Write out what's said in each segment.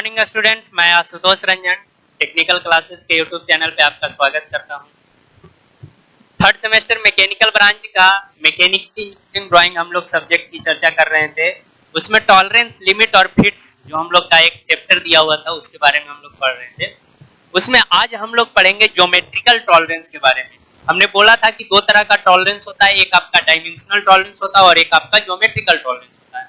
Morning students, मैं Ashutosh Ranjan technical classes के YouTube channel पे आपका स्वागत करता हूं। थर्ड सेमेस्टर मैकेनिकल ब्रांच का मैकेनिकल इंजीनियरिंग ड्राइंग हम लोग सब्जेक्ट की चर्चा कर रहे थे। उसमें टॉलरेंस, लिमिट और फिट्स जो हम लोग का एक चैप्टर दिया हुआ था उसके बारे में हम लोग पढ़ रहे थे। उसमें आज हम लोग पढ़ेंगे ज्योमेट्रिकल टॉलरेंस के बारे में। हमने बोला था कि दो तरह का टॉलरेंस होता है, एक आपका डायमेंशनल टॉलरेंस होता है और एक आपका ज्योमेट्रिकल टॉलरेंस होता है।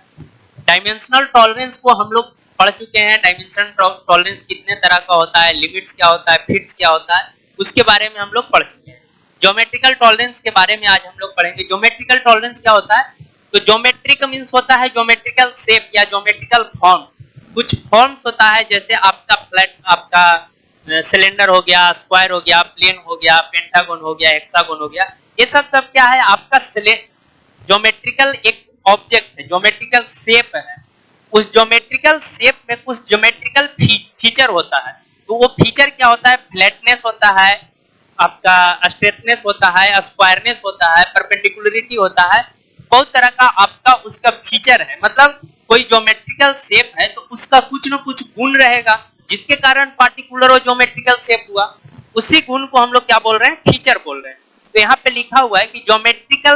डायमेंशनल टॉलरेंस को हम लोग पढ़ चुके हैं। डायमेंशन टॉलरेंस कितने तरह का होता है, लिमिट्स क्या होता है, फिट्स क्या होता है, उसके बारे में हम लोग पढ़ चुके हैं। ज्योमेट्रिकल टॉलरेंस के बारे में आज हम लोग पढ़ेंगे। ज्योमेट्रिकल टॉलरेंस क्या होता है? तो ज्योमेट्रिक मींस होता है ज्योमेट्रिकल शेप या ज्योमेट्रिकल फॉर्म। कुछ फॉर्म्स होता है जैसे आपका फ्लैट, आपका सिलेंडर हो गया, स्क्वायर हो गया, प्लेन हो गया, पेंटागन हो गया, हेक्सागन हो गया। ये सब क्या है? आपका ज्योमेट्रिकल एक ऑब्जेक्ट है, ज्योमेट्रिकल शेप है। उस ज्योमेट्रिकल शेप में कुछ ज्योमेट्रिकल फीचर होता है। तो वो फीचर क्या होता है? फ्लैटनेस होता है, आपका स्ट्रेटनेस होता है, स्क्वायरनेस होता है, परपेंडिकुलरिटी होता है। बहुत तरह का आपका उसका फीचर है। मतलब कोई ज्योमेट्रिकल शेप है तो उसका कुछ न कुछ गुण रहेगा जिसके कारण पार्टिकुलर वो ज्योमेट्रिकल शेप हुआ। उसी गुण को हम लोग क्या बोल रहे हैं? फीचर बोल रहे हैं। तो यहाँ पे लिखा हुआ है कि geometric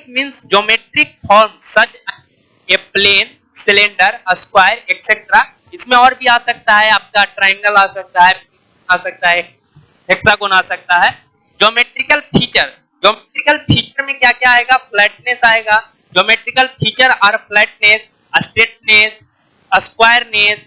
means geometric form such a plane, cylinder, square etcetera. इसमें और भी आ सकता है, आपका ट्राइंगल आ सकता है, हेक्सागोन आ सकता है। ज्योमेट्रिकल फीचर में क्या क्या आएगा? फ्लैटनेस आएगा। Geometrical feature are flatness, straightness, squareness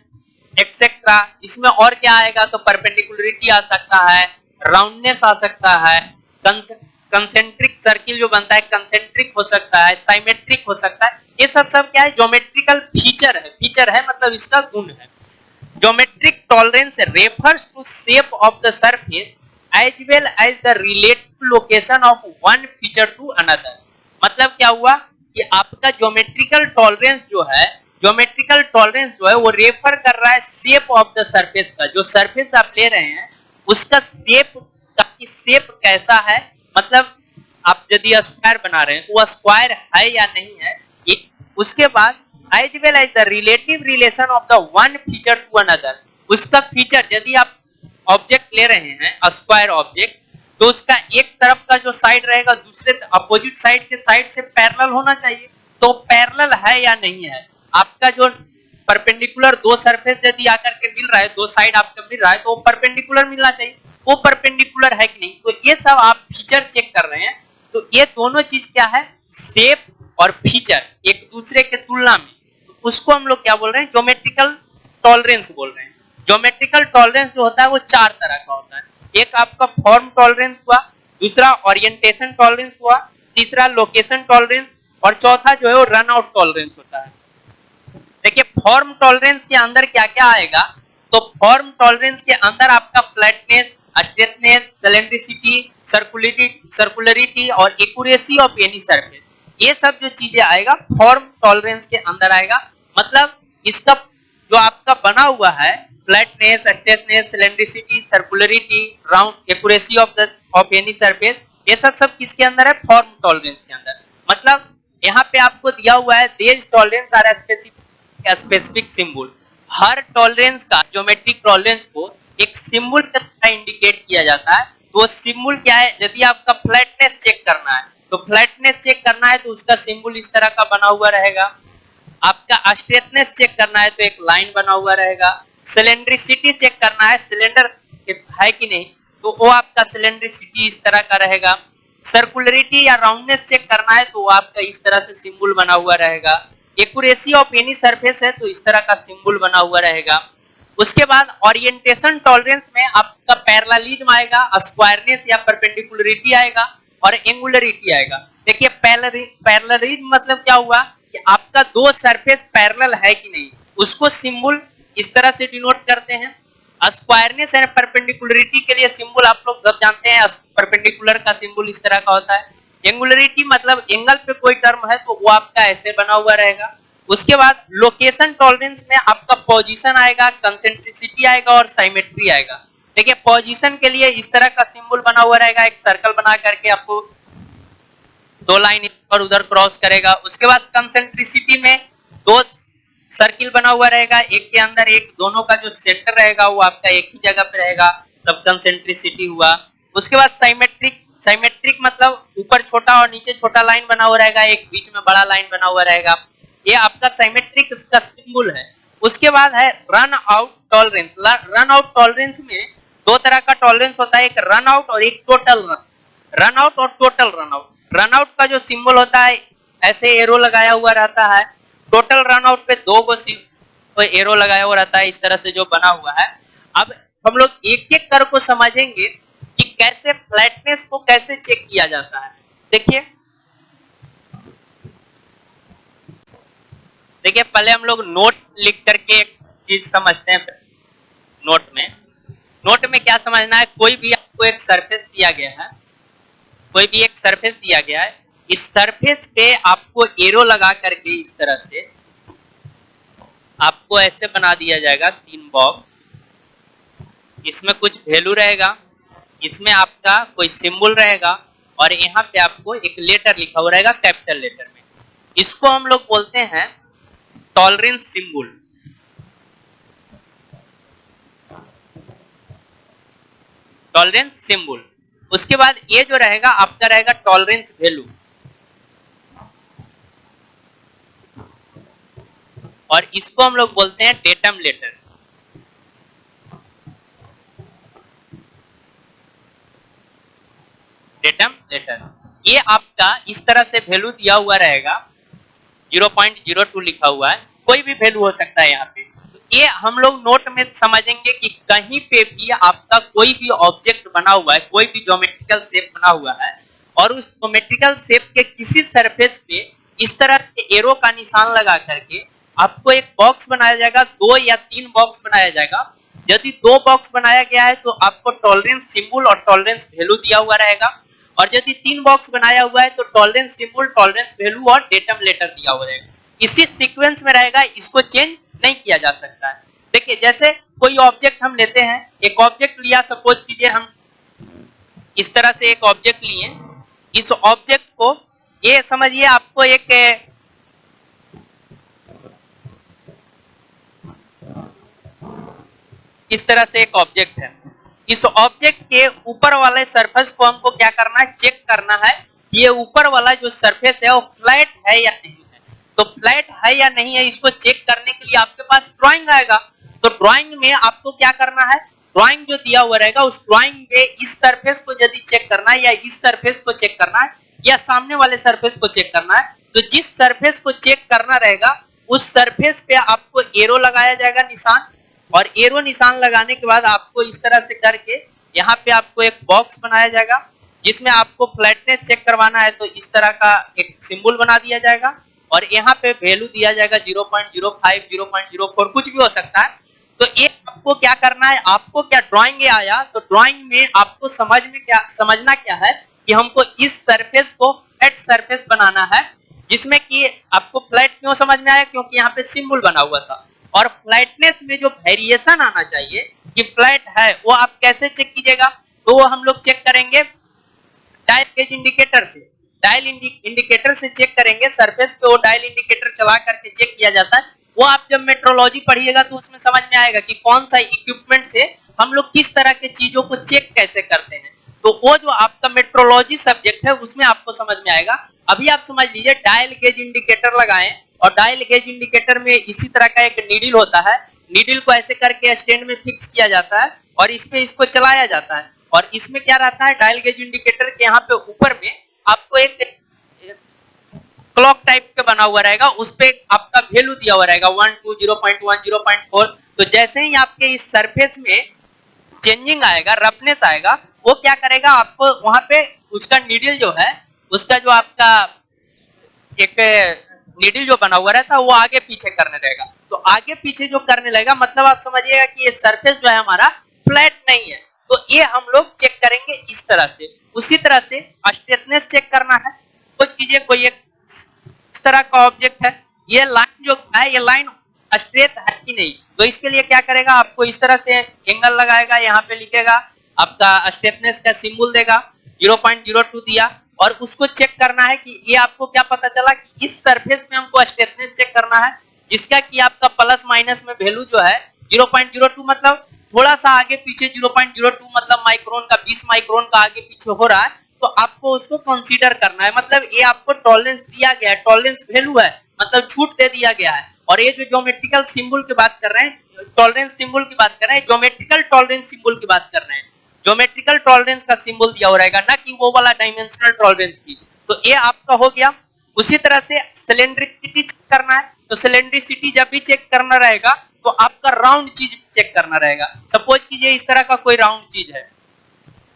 etcetera. इसमें और क्या आएगा? तो परपेंडिकुलरिटी आ सकता है, राउंडनेस आ सकता है, कंसेंट्रिक सर्किल जो बनता है कंसेंट्रिक हो सकता है, साइमेट्रिक हो सकता है। ये सब क्या है? ज्योमेट्रिकल फीचर है मतलब इसका गुण है। Geometric tolerance refers to shape of the surface as well as the relative location of one feature to another. मतलब क्या हुआ कि आपका ज्योमेट्रिकल टॉलरेंस जो है वो रेफर कर रहा है शेप ऑफ द सरफेस का। जो सरफेस आप ले रहे हैं उसका शेप कैसा है। मतलब आप यदि स्क्वायर बना रहे हैं तो वह स्क्वायर है या नहीं है। उसके बाद as well as the relative relation of the one feature to another. उसका फीचर, यदि आप ऑब्जेक्ट ले रहे हैं स्क्वायर ऑब्जेक्ट, तो उसका एक तरफ का जो साइड रहेगा दूसरे अपोजिट साइड के साइड से पैरेलल होना चाहिए। तो पैरेलल है या नहीं है। आपका जो परपेंडिकुलर दो सरफेस यदि आकर के मिल रहा है, दो साइड आपका मिल रहा है, तो वो परपेंडिकुलर मिलना चाहिए। वो परपेंडिकुलर है कि नहीं। तो ये सब आप फीचर चेक कर रहे हैं। तो ये दोनों चीज क्या है? शेप और फीचर एक दूसरे के तुलना में। तो उसको हम लोग क्या बोल रहे हैं? ज्योमेट्रिकल टॉलरेंस बोल रहे हैं। ज्योमेट्रिकल टॉलरेंस जो होता है वो चार तरह का होता है। एक आपका फॉर्म टॉलरेंस हुआ, दूसरा ओरिएंटेशन टॉलरेंस हुआ, तीसरा लोकेशन टॉलरेंस और चौथा जो है वो रन आउट टॉलरेंस होता है। देखिए फॉर्म टॉलरेंस के अंदर क्या क्या आएगा? तो फॉर्म टॉलरेंस के अंदर आपका फ्लैटनेस, स्ट्रेटनेस, सिलेंड्रिसिटी, सर्कुलरिटी और एक्यूरेसी ऑफ एनी सरफेस, ये सब जो चीजें आएगा फॉर्म टॉलरेंस के अंदर आएगा। मतलब इसका जो आपका बना हुआ है flatness, straightness, cylindricity, circularity, round, accuracy of any surface, ये सब किसके अंदर है? फॉर्म टॉलरेंस के अंदर। मतलब यहाँ पे आपको दिया हुआ है these tolerance are specific symbol. हर टॉलरेंस का, ज्योमेट्रिक टॉलरेंस को एक सिंबल के द्वारा इंडिकेट किया जाता है। तो सिंबल क्या है? यदि आपका फ्लैटनेस चेक करना है तो उसका सिंबल इस तरह का बना हुआ रहेगा। आपका स्ट्रेटनेस चेक करना है तो एक लाइन बना हुआ रहेगा। सिलेंड्रिसिटी चेक करना है, सिलेंडर है कि नहीं, तो वो आपका सिलेंड्रिसिटी इस तरह का रहेगा। सर्कुलरिटी या राउंडनेस चेक करना है तो आपका इस तरह से सिंबल बना हुआ रहेगा। एक्यूरेसी ऑफ एनी सरफेस है तो इस तरह का सिंबल बना हुआ रहेगा। उसके बाद ओरिएंटेशन टॉलरेंस में आपका पैरेललिज्म आएगा, स्क्वायरनेस या परपेंडिकुलरिटी आएगा और एंगुलरिटी आएगा। देखिए पैरेललिज्म मतलब क्या हुआ कि आपका दो सरफेस पैरेलल है कि नहीं, उसको सिंबल इस तरह से डिनोट करते हैं। स्क्वायरनेस एंड परपेंडिकुलरिटी के लिए सिंबल आप लोग सब जानते हैं, परपेंडिकुलर का सिंबल इस तरह का होता है। एंगुलरिटी मतलब एंगल पे कोई टर्म है तो वो आपका ऐसे बना हुआ रहेगा। उसके बाद लोकेशन टॉलरेंस में आपका पोजीशन आएगा, कंसेंट्रिसिटी आएगा और साइमेट्री आएगा। देखिए पोजीशन के लिए इस तरह का सिंबल बना हुआ रहेगा, एक सर्कल बना करके आपको दो लाइन इधर उधर क्रॉस करेगा। उसके बाद कंसेंट्रिसिटी में दो सर्किल बना हुआ रहेगा, एक के अंदर एक, दोनों का जो सेंटर रहेगा वो आपका एक ही जगह पे रहेगा, तब कंसेंट्रिसिटी हुआ। उसके बाद साइमेट्रिक, साइमेट्रिक मतलब ऊपर छोटा और नीचे छोटा लाइन बना हुआ रहेगा, एक बीच में बड़ा लाइन बना हुआ रहेगा, ये आपका साइमेट्रिक इसका सिंबल है। उसके बाद है run out tolerance. Run out tolerance में दो तरह का टॉलरेंस होता है, एक रन आउट और एक टोटल रन। रन आउट और total run out. Run out का जो सिंबल होता है ऐसे एरो लगाया हुआ रहता है, टोटल रन आउट पे दो को एरो लगाया हुआ रहता है, इस तरह से जो बना हुआ है। अब हम लोग एक एक कर को समझेंगे कि कैसे फ्लैटनेस को कैसे चेक किया जाता है। देखिए देखिए पहले हम लोग नोट लिख करके एक चीज समझते हैं। नोट में क्या समझना है, कोई भी आपको एक सरफेस दिया गया है, कोई भी एक सरफेस दिया गया है, इस सरफेस पे आपको एरो लगा करके इस तरह से आपको ऐसे बना दिया जाएगा तीन बॉक्स, इसमें कुछ वैल्यू रहेगा, इसमें आपका कोई सिंबल रहेगा और यहाँ पे आपको एक लेटर लिखा हुआ रहेगा कैपिटल लेटर में। इसको हम लोग बोलते हैं टॉलरेंस सिंबल। Tolerance symbol. उसके बाद ये जो रहेगा आपका रहेगा टॉलरेंस वैल्यू, और इसको हम लोग बोलते हैं डेटम लेटर। डेटम लेटर ये आपका इस तरह से वैल्यू दिया हुआ रहेगा, 0.02 लिखा हुआ है, कोई भी वैल्यू हो सकता है यहाँ पे। तो ये हम लोग नोट में समझेंगे कि कहीं पे भी आपका कोई भी ऑब्जेक्ट बना हुआ है, कोई भी ज्योमेट्रिकल शेप बना हुआ है और उस ज्योमेट्रिकल शेप के किसी सरफेस पे इस तरह के एरो का निशान लगा करके आपको एक बॉक्स बनाया जाएगा, 2 या 3 बॉक्स बनाया जाएगा। यदि 2 बॉक्स बनाया गया है तो आपको टॉलरेंस सिंबल और टॉलरेंस वैल्यू दिया हुआ रहेगा, और यदि 3 बॉक्स बनाया हुआ है तो टॉलरेंस सिंबल, टॉलरेंस वैल्यू और डेटम लेटर दिया हुआ रहेगा। इसी सीक्वेंस में रहेगा, इसको चेंज नहीं किया जा सकता है। देखिए जैसे कोई ऑब्जेक्ट हम लेते हैं, एक ऑब्जेक्ट लिया, सपोज कीजिए हम इस तरह से एक ऑब्जेक्ट लिए, इस ऑब्जेक्ट को ये समझिए आपको एक इस तरह से एक ऑब्जेक्ट है, इस ऑब्जेक्ट के ऊपर वाले सरफेस को हमको क्या करना है, चेक करना है ये ऊपर वाला जो सरफेस है वो फ्लैट है या नहीं है। तो फ्लैट है या नहीं है इसको चेक करने के लिए आपके पास ड्राइंग आएगा। तो ड्राइंग में आपको क्या करना है, ड्राइंग जो दिया हुआ रहेगा उस ड्राइंग में इस सरफेस को यदि चेक करना है या इस सरफेस को चेक करना है या सामने वाले सरफेस को चेक करना है, तो जिस सरफेस को चेक करना रहेगा उस सरफेस पे आपको एरो लगाया जाएगा निशान, और एरो निशान लगाने के बाद आपको इस तरह से करके यहाँ पे आपको एक बॉक्स बनाया जाएगा जिसमें आपको फ्लैटनेस चेक करवाना है। तो इस तरह का एक सिंबल बना दिया जाएगा और यहाँ पे वैल्यू दिया जाएगा 0.05, 0.04, कुछ भी हो सकता है। तो ये आपको क्या करना है, आपको क्या ड्राइंग आया, तो ड्राइंग में आपको समझना क्या है कि हमको इस सरफेस को फ्लैट सरफेस बनाना है, जिसमें कि आपको फ्लैट क्यों समझ में आया, क्योंकि यहाँ पे सिंबल बना हुआ था। और फ्लैटनेस में जो वेरिएशन आना चाहिए कि फ्लैट है वो आप कैसे चेक कीजिएगा, तो वो हम लोग चेक करेंगे डायल गेज इंडिकेटर से। डायल इंडिकेटर से चेक करेंगे सरफेस पे, वो डायल इंडिकेटर चला करके चेक किया जाता है। वो आप जब मेट्रोलॉजी पढ़िएगा तो उसमें समझ में आएगा कि कौन सा इक्विपमेंट से हम लोग किस तरह के चीजों को चेक कैसे करते हैं। तो वो जो आपका मेट्रोलॉजी सब्जेक्ट है उसमें आपको समझ में आएगा। अभी आप समझ लीजिए डायल गेज इंडिकेटर लगाएं, और डायल गेज इंडिकेटर में इसी तरह का एक नीडल होता है, नीडल को ऐसे करके स्टैंड में फिक्स किया जाता है और इस पे इसको चलाया जाता है। और इसमें क्या रहता है, डायल गेज इंडिकेटर के यहाँ पे ऊपर में आपको एक क्लॉक टाइप का बना हुआ रहेगा, उस पे आपका वैल्यू दिया हुआ रहेगा 1, 2, 0.1, 0.4। तो जैसे ही आपके इस सरफेस में चेंजिंग आएगा, रफनेस आएगा, वो क्या करेगा, आपको वहां पे उसका नीडल जो है, उसका जो आपका एक नीडल जो बना हुआ रहता है वो आगे पीछे करने रहेगा। तो आगे पीछे जो करने लगेगा मतलब आप समझिएगा कि ये सरफेस जो है हमारा फ्लैट नहीं है। तो ये हम लोग चेक करेंगे इस तरह से। उसी तरह से स्ट्रेटनेस चेक करना है। कुछ कीजिए कोई एक इस तरह का ऑब्जेक्ट है, ये लाइन जो है ये लाइन स्ट्रेट है कि नहीं, तो इसके लिए क्या करेगा, आपको इस तरह से एंगल लगाएगा, यहाँ पे लिखेगा आपका स्ट्रेटनेस का सिंबल देगा, 0.02 दिया, और उसको चेक करना है कि ये आपको क्या पता चला कि इस सरफेस में हमको स्ट्रेटनेस चेक करना है, जिसका कि आपका प्लस माइनस में वैल्यू जो है 0.02 मतलब थोड़ा सा आगे पीछे 0.02 मतलब माइक्रोन का 20 माइक्रोन का आगे पीछे हो रहा है, तो आपको उसको कंसीडर करना है। मतलब ये आपको टॉलरेंस दिया गया है, टॉलरेंस वैल्यू है, मतलब छूट दे दिया गया है। और ये जो ज्योमेट्रिकल सिंबल की बात कर रहे हैं, टॉलरेंस सिंबल की बात कर रहे हैं, ज्योमेट्रिकल टॉलरेंस सिंबल की बात कर रहे हैं। ज्योमेट्रिकल टॉलरेंस का सिंबल दिया हो रहेगा, ना कि वो वाला डायमेंशनल टॉलरेंस की। तो ये आपका हो गया। उसी तरह से सिलेंड्रिसिटी चेक करना है, तो सिलेंड्रिसिटी जब भी चेक करना रहेगा तो आपका राउंड चीज चेक करना रहेगा। सपोज कीजिए इस तरह का कोई राउंड चीज है,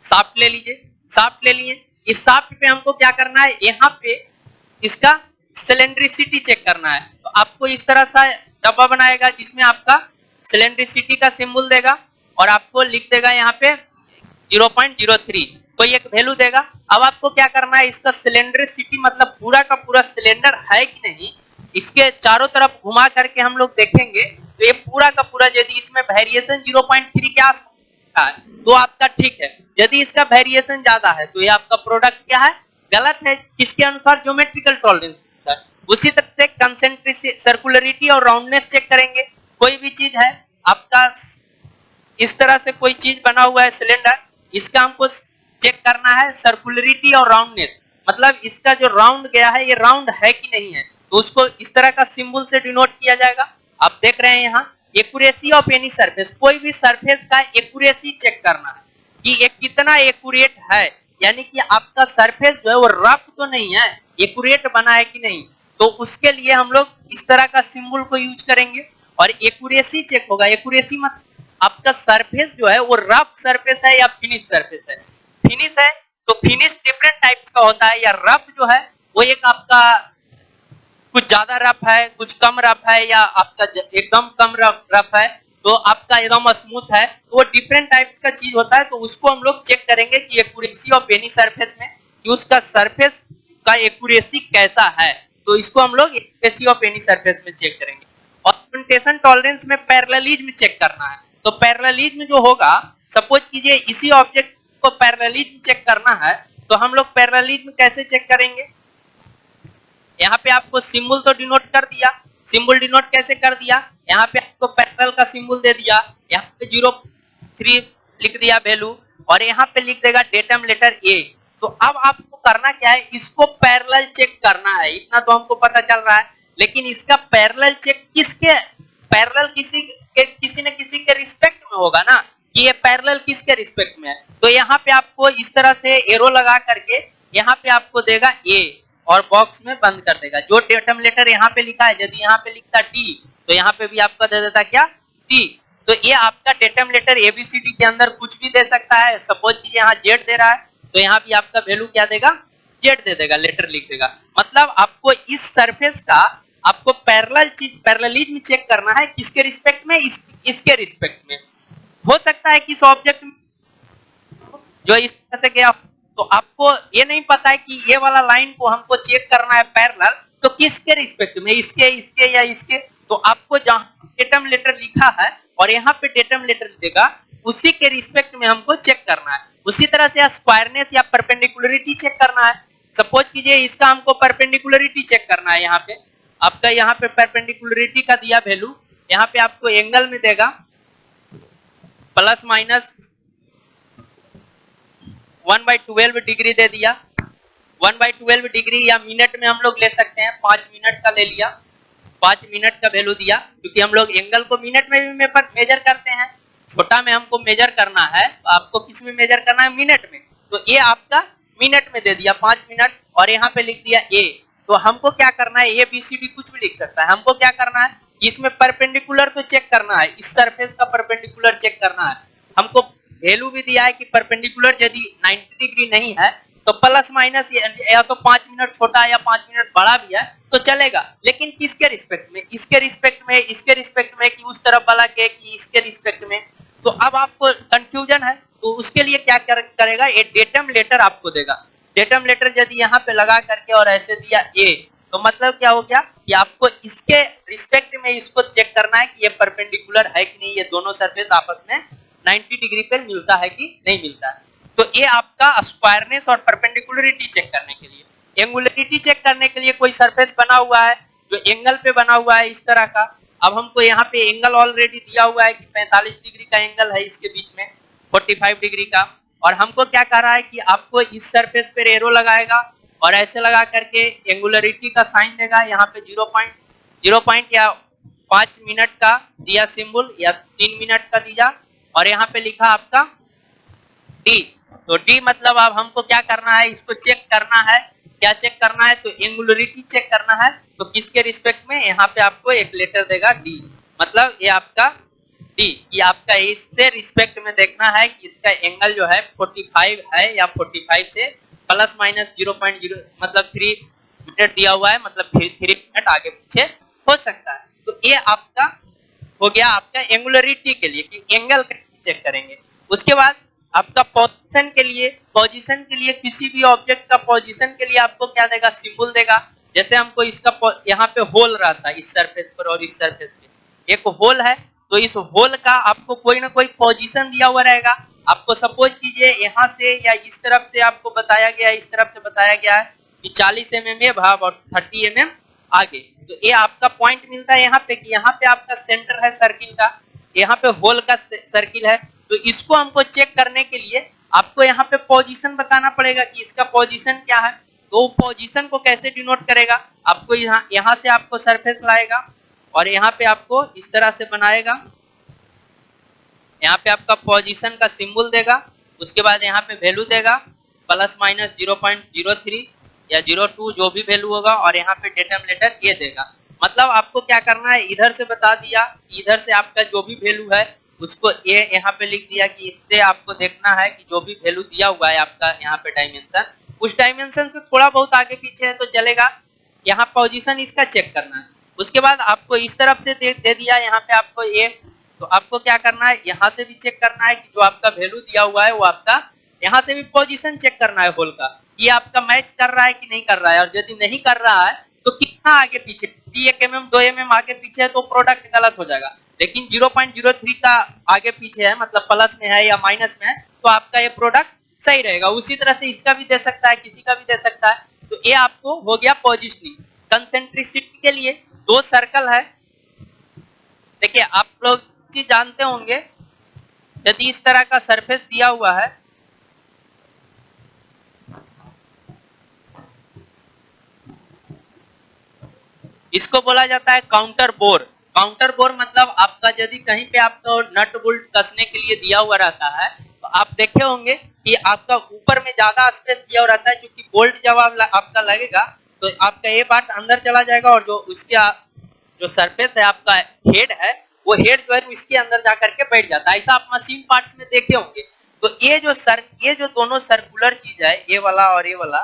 शाफ्ट ले लीजिए, शाफ्ट ले लिए, इस शाफ्ट पे हमको क्या करना है, यहाँ पे इसका सिलेंड्रिसिटी चेक करना है। तो आपको इस तरह सा डब्बा बनाएगा जिसमें आपका सिलेंड्रिसिटी का सिंबल देगा और आपको लिख देगा यहाँ पे 0.03, कोई एक वैल्यू देगा। अब आपको क्या करना है, इसका सिलेंड्रिसिटी मतलब पूरा का पूरा सिलेंडर है कि नहीं, इसके चारों तरफ घुमा करके हम लोग देखेंगे तो ये पूरा का पूरा यदि इसमें वेरिएशन 0.3 के आसपास है तो आपका ठीक है, यदि इसका वेरिएशन ज्यादा है तो ये आपका प्रोडक्ट क्या है, गलत है। किसके अनुसार, ज्योमेट्रिकल टॉलरेंस। उसी तरह से कंसेंट्रिसिटी, सर्कुलरिटी और राउंडनेस चेक करेंगे। कोई भी चीज है आपका, इस तरह से कोई चीज बना हुआ है सिलेंडर, इसका हमको चेक करना है सर्कुलरिटी और राउंडनेस, मतलब इसका जो राउंड गया है ये राउंड है कि नहीं है, तो उसको इस तरह का सिंबल से डिनोट किया जाएगा। आप देख रहे हैं यहाँ एक्यूरेसी ऑफ एनी सरफेस, कोई भी सरफेस का एक्यूरेसी चेक करना है कि ये कितना एक्यूरेट है, यानी कि आपका सरफेस जो है वो रफ तो नहीं है, एक्यूरेट बना है कि नहीं। तो उसके लिए हम लोग इस तरह का सिंबल को यूज करेंगे और एक्यूरेसी चेक होगा। एक्यूरेसी मतलब आपका सरफेस जो है वो रफ सरफेस है या फिनिश सरफेस है। फिनिश है तो फिनिश डिफरेंट टाइप्स का होता है, या रफ जो है वो एक आपका कुछ ज्यादा रफ है, कुछ कम रफ है, या आपका एकदम कम रफ है, तो आपका एकदम स्मूथ है, तो वो डिफरेंट टाइप्स का चीज होता है। तो उसको हम लोग चेक करेंगे कि एक्यूरेसी ऑफ एनी सरफेस में, कि उसका सरफेस का एक्यूरेसी कैसा है, तो इसको हम लोग एक्यूरेसी ऑफ एनी सरफेस में चेक करेंगे। ऑरिएंटेशन टॉलरेंस में पैरेललिज्म चेक करना है। तो पैरेललिज्म जो होगा, सपोज कीजिए इसी ऑब्जेक्ट को पैरेललिज्म चेक करना है, तो हम लोग पैरेललिज्म कैसे चेक करेंगे, यहाँ पे आपको सिंबल तो डिनोट कर दिया, सिंबल डिनोट कैसे कर दिया, यहाँ पे आपको पैरेलल का सिंबल दे दिया, यहाँ पे 0.3 लिख दिया वैल्यू, और यहाँ पे लिख देगा डेटम लेटर ए। तो अब आपको करना क्या है, इसको पैरेलल चेक करना है, इतना तो हमको पता चल रहा है, लेकिन इसका पैरेलल चेक किसके, पैरेलल किसी न किसी के रिस्पेक्ट में होगा ना, कि ये पैरेलल किसके रिस्पेक्ट में है। तो यहाँ पे आपको इस तरह से एरो लगा करके यहाँ पे आपको देगा ए और बॉक्स में बंद कर देगा। जो डेटम लेटर यहाँ पे लिखा है, यदि यहाँ पे लिखता टी तो यहाँ पे भी आपका दे देता क्या, टी। तो ये आपका डेटम लेटर एबीसीडी के अंदर कुछ भी दे सकता है। सपोज कीजिए यहाँ जेड दे रहा है तो यहाँ भी आपका वैल्यू क्या देगा, जेड दे देगा, लेटर लिख देगा। मतलब आपको इस सरफेस का आपको पैरेललिज्म चेक करना है, किसके रिस्पेक्ट में, इसके रिस्पेक्ट में। हो सकता है कि इस ऑब्जेक्ट में जो इस तरह से गया, तो आपको ये नहीं पता है कि ये वाला लाइन को हमको चेक करना है पैरेलल, तो किसके रिस्पेक्ट में, इसके या इसके। तो आपको जहां डेटम लेटर लिखा है और यहाँ पे डेटम लेटर देगा, उसी के रिस्पेक्ट में हमको चेक करना है। उसी तरह से स्क्वायरनेस या परपेंडिकुलरिटी चेक करना है। सपोज कीजिए इसका हमको परपेंडिकुलरिटी चेक करना है, यहाँ पे आपका यहाँ पे परपेंडिकुलरिटी का दिया वैल्यू, यहाँ पे आपको एंगल में देगा प्लस माइनस 1/12 डिग्री दे दिया। 1/12 डिग्री या मिनट में हम लोग ले सकते हैं, 5 मिनट का ले लिया, 5 मिनट का वैल्यू दिया, क्योंकि हम लोग एंगल को मिनट में भी मेजर करते हैं। छोटा में हमको मेजर करना है, तो आपको किस में मेजर करना है, मिनट में। तो ये आपका मिनट में दे दिया 5 मिनट, और यहाँ पे लिख दिया ए। तो हमको क्या करना है, ए बी सी डी कुछ भी लिख सकता है। हमको क्या करना है, इसमें परपेंडिकुलर तो चेक करना है, इस सरफेस का परपेंडिकुलर चेक करना है। हमको वैल्यू भी दिया है कि परपेंडिकुलर यदि 90 डिग्री नहीं है तो प्लस माइनस या तो 5 मिनट छोटा या 5 मिनट बड़ा भी है तो चलेगा, लेकिन किसके रिस्पेक्ट में, इसके रिस्पेक्ट में, इसके रिस्पेक्ट में, कि उस तरफ वाला के, कि इसके रिस्पेक्ट में। तो अब आपको कंफ्यूजन है, तो उसके लिए क्या करेगा, ये डेटम लेटर आपको देगा। डेटम लेटर यदि यहाँ पे लगा करके और ऐसे दिया ए, तो मतलब क्या हो गया कि आपको इसके रिस्पेक्ट में इसको चेक करना है कि ये परपेंडिकुलर है कि नहीं, ये दोनों सरफेस आपस में 90 डिग्री पर मिलता है कि नहीं मिलता है। तो ये आपका स्क्वायरनेस और परपेंडिकुलरिटी चेक करने के लिए। एंगुलरिटी चेक करने के लिए कोई सरफेस बना हुआ है, जो एंगल पे बना हुआ है इस तरह का। अब हमको यहाँ पे एंगल ऑलरेडी दिया हुआ है कि 45 डिग्री का एंगल है इसके बीच में, 45 डिग्री का। और हमको क्या कह रहा है कि आपको इस सरफेस पे एरो लगाएगा और ऐसे लगा करके एंगुलरिटी का साइन देगा। यहाँ पे 0 पॉइंट या 5 मिनट का दिया सिंबल या 3 मिनट का दिया, और यहाँ पे लिखा आपका डी। तो डी मतलब अब हमको क्या करना है, इसको चेक करना है। क्या चेक करना है, तो एंगुलरिटी चेक करना है। तो किसके रिस्पेक्ट में, यहाँ पे आपको एक लेटर देगा डी, मतलब ये आपका डी, ये आपका इससे रिस्पेक्ट में देखना है कि इसका एंगल जो है 45 है या 45 से प्लस माइनस 0.0 मतलब 3 मिनट दिया हुआ है, मतलब 3 मिनट आगे पीछे हो सकता है। तो ये आपका हो गया आपका एंगुलरिटी के लिए कि एंगल चेक करेंगे। उसके बाद आपका पोजीशन के लिए किसी भी ऑब्जेक्ट का पोजीशन के लिए आपको क्या देगा, सिंबल देगा। जैसे हमको इसका यहाँ पे होल रहता है इस सरफेस पर और इस सरफेस पे एक होल है, तो इस होल का आपको कोई ना कोई पोजीशन दिया हुआ रहेगा। आपको सपोज कीजिए यहाँ से या इस तरफ से आपको बताया गया है, इस तरफ से बताया गया है कि 40 mm ये भाग और 30 mm आगे। तो ये आपका पॉइंट मिलता है यहाँ पे कि यहाँ पे आपका सेंटर है सर्किल का, यहाँ पे होल का सर्किल है। तो इसको हमको चेक करने के लिए आपको यहाँ पे पोजीशन बताना पड़ेगा कि इसका पोजीशन क्या है। तो पोजीशन को कैसे डिनोट करेगा, आपको यहाँ से आपको सरफेस लाएगा और यहाँ पे आपको इस तरह से बनाएगा। यहाँ पे आपका पोजीशन का सिंबल देगा, उसके बाद यहाँ पे वैल्यू देगा प्लस माइनस 0.03 या 0.2 जो भी वैल्यू होगा, और यहाँ पे डेटम लेटर ये देगा। मतलब आपको क्या करना है, इधर से बता दिया, इधर से आपका जो भी वैल्यू है उसको ये यहाँ पे लिख दिया कि इससे आपको देखना है कि जो भी वैल्यू दिया हुआ है आपका यहाँ पे डायमेंशन, उस डायमेंशन से थोड़ा बहुत आगे पीछे है तो चलेगा। यहाँ पोजीशन इसका चेक करना है। उसके बाद आपको इस तरफ से दे दिया यहाँ पे आपको ये, तो आपको क्या करना है, यहाँ से भी चेक करना है कि जो आपका वैल्यू दिया हुआ है वो आपका, यहाँ से भी पोजीशन चेक करना है होल का, ये आपका मैच कर रहा है कि नहीं कर रहा है। और यदि नहीं कर रहा है तो कितना आगे पीछे, 1 mm 2 mm आगे पीछे है तो प्रोडक्ट गलत हो जाएगा। लेकिन 0.03 का आगे पीछे है, मतलब प्लस में है या माइनस में है, तो आपका ये प्रोडक्ट सही रहेगा। उसी तरह से इसका भी दे सकता है, किसी का भी दे सकता है। तो ये आपको हो गया पोजिशनिंग। कंसेंट्रिसिटी के लिए 2 सर्कल है। देखिए आप लोग चीज जानते होंगे, यदि इस तरह का सरफेस दिया हुआ है, इसको बोला जाता है काउंटर बोर। काउंटर बोर मतलब आपका यदि कहीं पे आपको नट बोल्ट कसने के लिए दिया हुआ रहता है, तो आप देखे होंगे कि आपका ऊपर में ज्यादा स्पेस दिया हुआ रहता है, क्योंकि बोल्ट जब आपका लगेगा तो आपका ये पार्ट अंदर चला जाएगा और जो उसके जो सरफेस है आपका हेड है, वो हेड जो है इसके अंदर जाकर के बैठ जाता है। ऐसा आप मशीन पार्ट्स में देखे होंगे। तो ये जो दोनों सर्कुलर चीज है, ये वाला और ये वाला,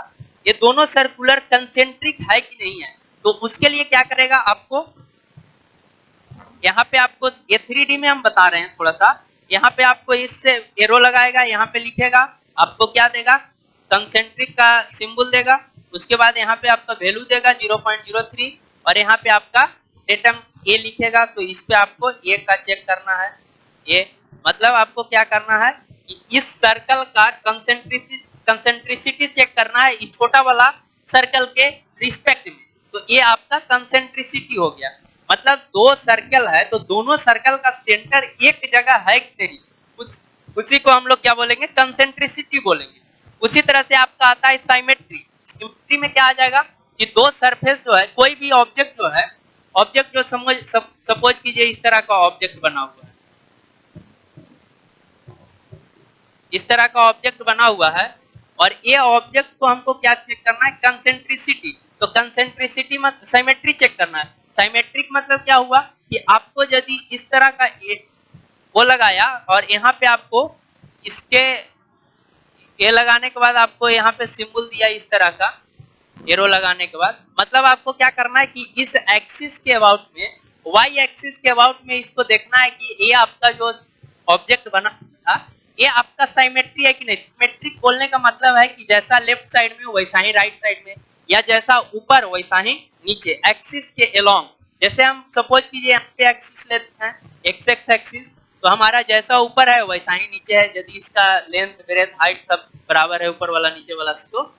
ये दोनों सर्कुलर कंसेंट्रिक है कि नहीं है। तो उसके लिए क्या करेगा, आपको यहाँ पे आपको ये 3D में हम बता रहे हैं थोड़ा सा, यहाँ पे आपको इससे एरो लगाएगा, यहाँ पे लिखेगा, आपको क्या देगा, कंसेंट्रिक का सिंबल देगा। उसके बाद यहाँ पे आपका वैल्यू देगा 0.03 और यहाँ पे आपका डेटम ये लिखेगा। तो इस पे आपको ये का चेक करना है। ये मतलब आपको क्या करना है कि इस सर्कल का कंसेंट्रिसिटी चेक करना है, इस छोटा वाला सर्कल के रिस्पेक्ट में। तो ये आपका कंसेंट्रिसिटी हो गया। मतलब 2 सर्कल है तो दोनों सर्कल का सेंटर एक जगह है कि नहीं, उसी को हम लोग क्या बोलेंगे, कंसेंट्रिसिटी बोलेंगे। उसी तरह से आपका आता है साइमेट्री। सिमेट्री में क्या आ जाएगा कि 2 सरफेस जो है, कोई भी ऑब्जेक्ट जो है, ऑब्जेक्ट जो सपोज कीजिए इस तरह का ऑब्जेक्ट बना हुआ है, इस तरह का ऑब्जेक्ट बना हुआ है, और ये ऑब्जेक्ट को हमको क्या चेक करना है, कंसेंट्रिसिटी। तो कंसेंट्रिसिटी मतलब साइमेट्री चेक करना है। साइमेट्रिक मतलब क्या हुआ कि आपको यदि इस तरह का वो लगाया और यहाँ पे आपको इसके ये लगाने के बाद आपको यहाँ पे सिंबल दिया इस तरह का एरो लगाने के बाद, मतलब आपको क्या करना है कि इस एक्सिस के अबाउट में, वाई एक्सिस के अबाउट में इसको देखना है कि ये आपका जो ऑब्जेक्ट बना था ये आपका साइमेट्री है कि नहीं। सिमेट्रिक बोलने का मतलब है कि जैसा लेफ्ट साइड में वैसा ही राइट साइड में, या जैसा ऊपर वैसा ही नीचे, एक्सिस के अलोंग। जैसे हम सपोज कीजिए यहाँ पे एक्सिस लेते हैं, एक्स एक्सिस, तो हमारा जैसा ऊपर है वैसा ही नीचे है। यदि इसका लेंथ, ब्रेथ, हाइट सब बराबर है ऊपर वाला नीचे वाला से, तो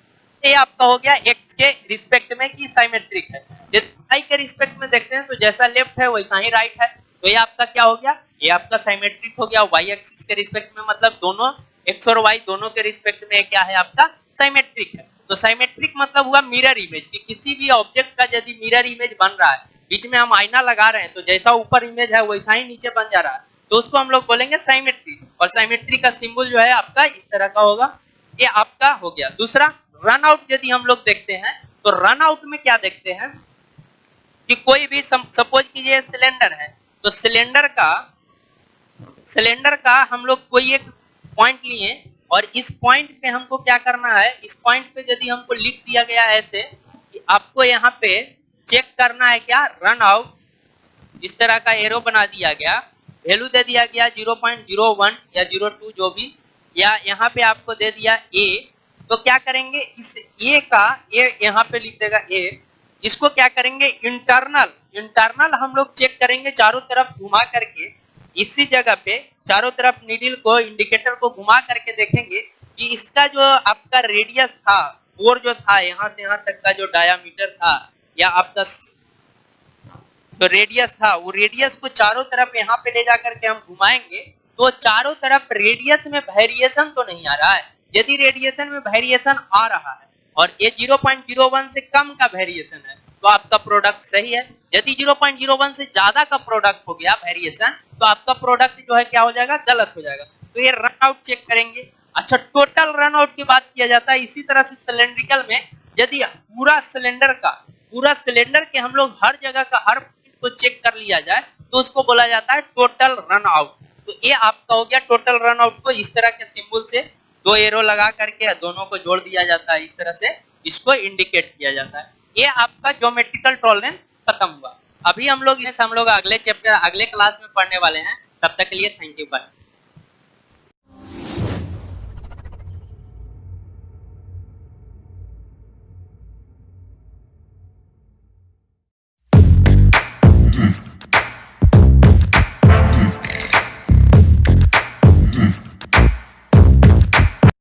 ये आपका हो गया एक्स के रिस्पेक्ट में कि साइमेट्रिक है। यदि वाई के रिस्पेक्ट में देखते हैं तो जैसा लेफ्ट है वैसा ही राइट है, तो ये आपका क्या हो गया, ये आपका साइमेट्रिक हो गया वाई एक्सिस के रिस्पेक्ट में, मतलब दोनों एक्स और वाई दोनों के रिस्पेक्ट में क्या है आपका साइमेट्रिक है। तो साइमेट्रिक मतलब हुआ मिरर इमेज, कि किसी भी ऑब्जेक्ट का यदि मिरर इमेज बन रहा है, बीच में हम आईना लगा रहे हैं तो जैसा ऊपर इमेज है वैसा ही नीचे बन जा रहा है, तो उसको हम लोग बोलेंगे साइमेट्री। और साइमेट्री का सिंबल जो है आपका इस तरह का होगा, ये आपका हो गया। दूसरा रन आउट यदि हम लोग देखते हैं तो रन आउट में क्या देखते हैं कि कोई भी सपोज कीजिए सिलेंडर है, तो सिलेंडर का हम लोग कोई एक पॉइंट लिए और इस पॉइंट पे हमको क्या करना है, इस पॉइंट पे यदि हमको लिख दिया गया ऐसे कि आपको यहाँ पे चेक करना है क्या रन आउट, इस तरह का एरो बना दिया गया, वैल्यू दे दिया गया 0.01 या 02 जो भी, या यहाँ पे आपको दे दिया ए, तो क्या करेंगे इस ए का, ए यहाँ पे लिख देगा ए, इसको क्या करेंगे इंटरनल हम लोग चेक करेंगे चारों तरफ घुमा करके, इसी जगह पे चारों तरफ नीडल को इंडिकेटर को घुमा करके देखेंगे कि इसका जो आपका रेडियस था, बोर जो था यहाँ से यहाँ तक का जो डायामीटर था या आपका जो रेडियस था, वो रेडियस को चारों तरफ यहाँ पे ले जाकर के हम घुमाएंगे तो चारों तरफ रेडियस में वेरिएशन तो नहीं आ रहा है। यदि रेडिएशन में वेरिएशन आ रहा है और ये 0.01 से कम का वेरिएशन है तो आपका प्रोडक्ट सही है। यदि 0.01 से ज्यादा का प्रोडक्ट हो गया वेरिएशन तो आपका प्रोडक्ट जो है क्या हो जाएगा, गलत हो जाएगा। तो ये रन आउट चेक करेंगे। अच्छा, टोटल रन आउट की बात किया जाता है। इसी तरह से सिलेंड्रिकल में यदि पूरा सिलेंडर के हम लोग हर जगह का हर पॉइंट को चेक कर लिया जाए तो उसको बोला जाता है टोटल रन आउट। तो ये आपका हो गया टोटल रन आउट को इस तरह के सिंबल से दो एरो लगा करके दोनों को जोड़ दिया जाता है, इस तरह से इसको इंडिकेट किया जाता है। ये आपका ज्योमेट्रिकल टॉलरेंस खत्म हुआ। अभी हम लोग अगले चैप्टर अगले क्लास में पढ़ने वाले हैं। तब तक के लिए थैंक यू, बाय।